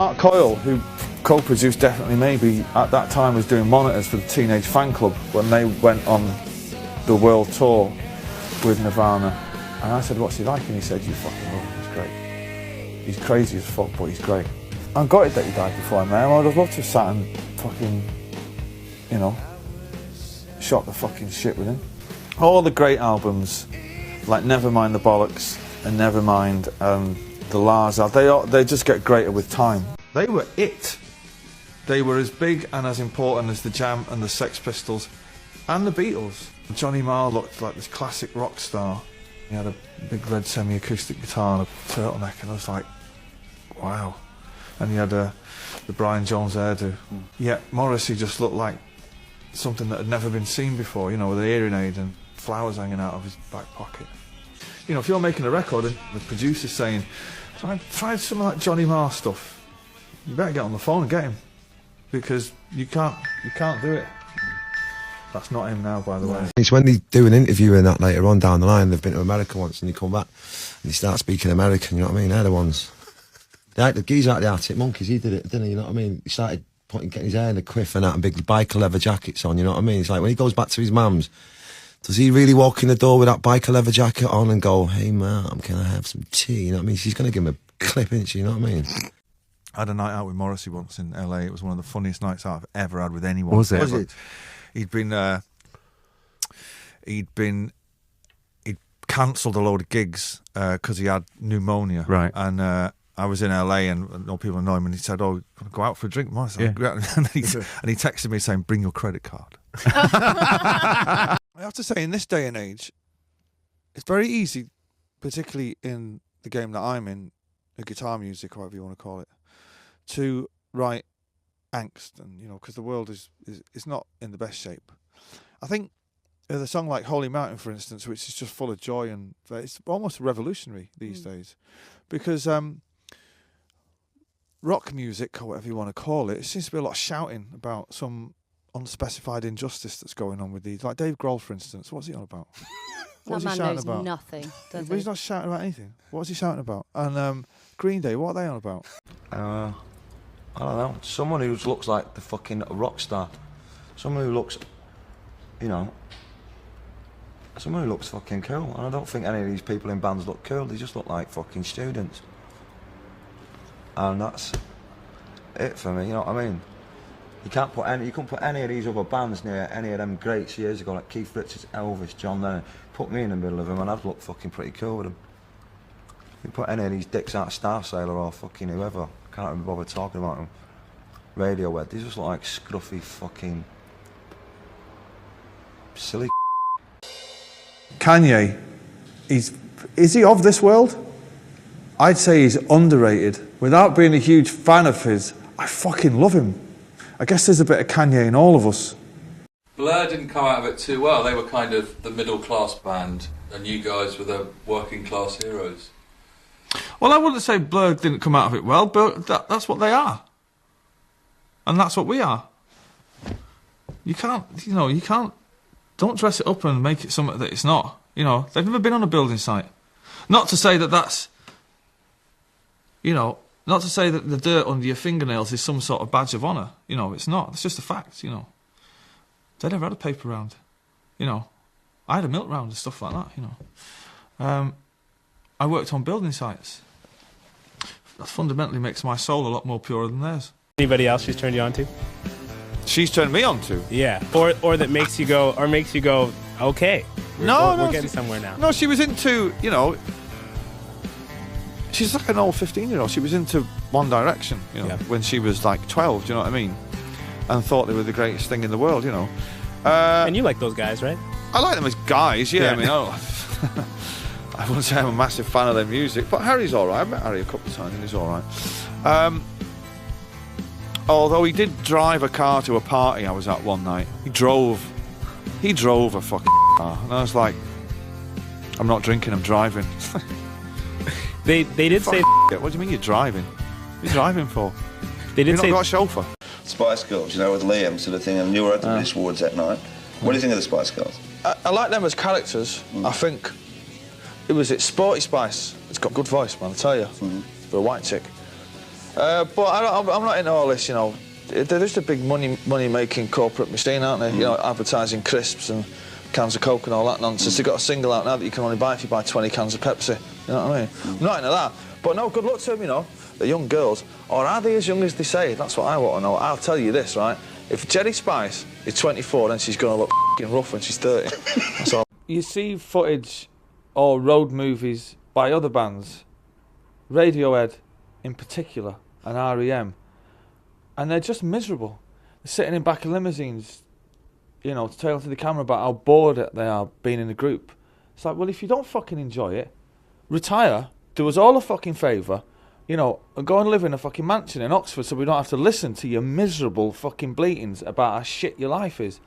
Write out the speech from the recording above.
Mark Coyle, who co-produced Definitely Maybe, at that time was doing monitors for the Teenage Fan Club when they went on the world tour with Nirvana. And I said, what's he like? And he said, you fucking love him, he's great. He's crazy as fuck, but he's great. I'm gutted that he died before I met him. I'd have loved to have sat and fucking, you know, shot the fucking shit with him. All the great albums, like Nevermind the Bollocks and Nevermind the Lars, they just get greater with time. They were it. They were as big and as important as the Jam and the Sex Pistols and the Beatles. Johnny Marr looked like this classic rock star. He had a big red semi-acoustic guitar and a turtleneck, and I was like, wow. And he had the Brian Jones hairdo. Yet Morrissey just looked like something that had never been seen before, you know, with a hearing aid and flowers hanging out of his back pocket. You know, if you're making a record and the producer's saying, try some of that Johnny Marr stuff, you better get on the phone and get him, because you can't do it. That's not him now, by the way. It's when they do an interview and that later on down the line, they've been to America once and you come back and they start speaking American, you know what I mean? They're the ones. The geezer out the Arctic Monkeys, he did it, didn't he, you know what I mean? He started getting his hair in a quiff and that and big biker leather jackets on, you know what I mean? It's like when he goes back to his mum's, does he really walk in the door with that biker leather jacket on and go, hey mum, can I have some tea? You know what I mean? She's going to give him a clip, isn't she, you know what I mean? I had a night out with Morrissey once in LA. It was one of the funniest nights I've ever had with anyone. Was it? He'd cancelled a load of gigs because he had pneumonia. Right. And I was in LA and no people know him, and he said, "Oh, go out for a drink, Morris." Yeah. And he texted me saying, "Bring your credit card." I have to say, in this day and age, it's very easy, particularly in the game that I'm in, the guitar music, or whatever you want to call it, to write angst, and you know, because the world is not in the best shape. I think the song like Holy Mountain, for instance, which is just full of joy, and it's almost revolutionary these days, because rock music, or whatever you want to call it, it seems to be a lot of shouting about some unspecified injustice that's going on with these. Like Dave Grohl, for instance, what's he on about? That man knows nothing, does he? He's not shouting about anything. What's he shouting about? And Green Day, what are they on about? I don't know. Someone who looks like the fucking rock star. Someone who looks, you know, someone who looks fucking cool. And I don't think any of these people in bands look cool. They just look like fucking students. And that's it for me, you know what I mean? You couldn't put any of these other bands near any of them greats years ago, like Keith Richards, Elvis, John Lennon. Put me in the middle of them and I'd look fucking pretty cool with them. You put any of these dicks out of Star Sailor or fucking whoever, I can't even bother talking about them. Radiohead, they just look like scruffy fucking silly. Kanye, is he of this world? I'd say he's underrated. Without being a huge fan of his, I fucking love him. I guess there's a bit of Kanye in all of us. Blur didn't come out of it too well. They were kind of the middle class band, and you guys were the working class heroes. Well, I wouldn't say Blur didn't come out of it well, but that's what they are. And that's what we are. You can't, don't dress it up and make it something that it's not. You know, they've never been on a building site. Not to say that that's, you know, not to say that the dirt under your fingernails is some sort of badge of honour. You know, it's not. It's just a fact, you know. They never had a paper round. You know, I had a milk round and stuff like that, you know. I worked on building sites. That fundamentally makes my soul a lot more pure than theirs. Anybody else she's turned you on to? She's turned me on to? Yeah. Or that makes you go, okay. We're getting somewhere now. No, she was into, you know, she's like an old 15-year-old. She was into One Direction, you know, when she was like 12, do you know what I mean? And thought they were the greatest thing in the world, you know. And you like those guys, right? I like them as guys, yeah. I mean, I wouldn't say I'm a massive fan of their music, but Harry's all right. I've met Harry a couple of times and he's all right. Although he did drive a car to a party I was at one night. He drove a fucking car. And I was like, I'm not drinking, I'm driving. They did say... What do you mean you're driving? What are you driving for? They did You've not got a chauffeur. Spice Girls, you know, with Liam sort of thing, and you were at the British Awards that night. What do you think of the Spice Girls? I like them as characters. I think it's Sporty Spice. It's got good voice, man, I tell you, for a white chick. But I'm not into all this, you know. They're just a big money-making corporate machine, aren't they? You know, advertising crisps and cans of Coke and all that nonsense. They've got a single out now that you can only buy if you buy 20 cans of Pepsi. You know what I mean? I'm not into that. But no, good luck to them, you know. The young girls. Or are they as young as they say? That's what I want to know. I'll tell you this, right? If Jerry Spice is 24, then she's going to look f***ing rough when she's 30. That's all. You see footage or road movies by other bands, Radiohead in particular, and R.E.M., and they're just miserable. They're sitting in back of limousines, you know, tailing to the camera about how bored they are being in a group. It's like, well, if you don't fucking enjoy it, retire, do us all a fucking favour, you know, and go and live in a fucking mansion in Oxford so we don't have to listen to your miserable fucking bleatings about how shit your life is.